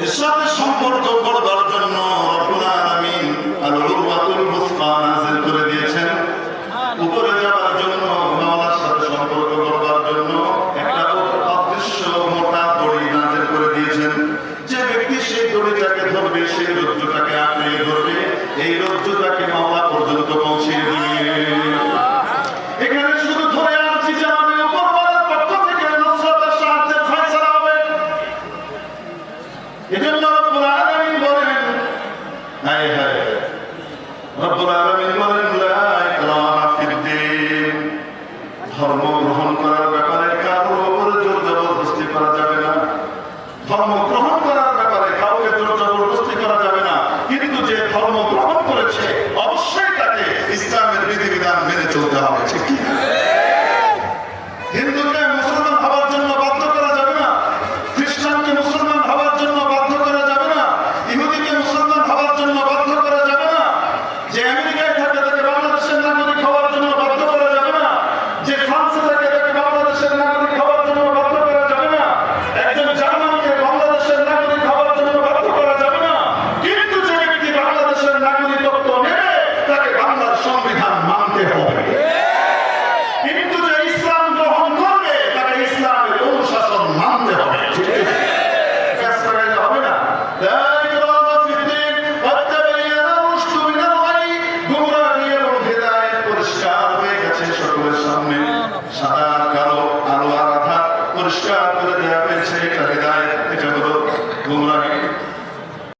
এর সাথে সম্পর্ক করবার জন্য রব্বুল আলামিন আল-উরওয়াতুল ওয়াসকা নাযিল করে দিয়েছেন। উপরে যাওয়ার জন্য, মাওলার সাথে সম্পর্ক করবার জন্য একটা অদৃশ্য মোটা দড়ি নাযিল করে দিয়েছেন। যে ব্যক্তি সেই দড়িটাকে ধরবে, সেই রজ্জুটাকে আঁকড়ে ধরবে, এই রজ্জুটাকে মাওলা পর্যন্ত পৌঁছে দিবে। এখানে শুধু ধরে আনছি যে আমি উপরওয়ালার পক্ষ থেকে নুসরাতের সাহায্যের ফয়সালা হবে। এজন্য রব্বুল আলামিন বলেন, হায় হায়, রব্বুল আলামিন বলেন লা ইকরাহা ফিদ্দীন, ধর্ম গ্রহণ করার ব্যাপারে কারোর উপরে জোর জবরদস্তি করা যাবে না। ধর্ম গ্রহণ করার ব্যাপারে কাউকে জোর জবরদস্তি করা যাবে না। কিন্তু যে ধর্ম গ্রহণ করেছে অবশ্যই তাকে ইসলামের বিধিবিধান মেনে চলতে হবে।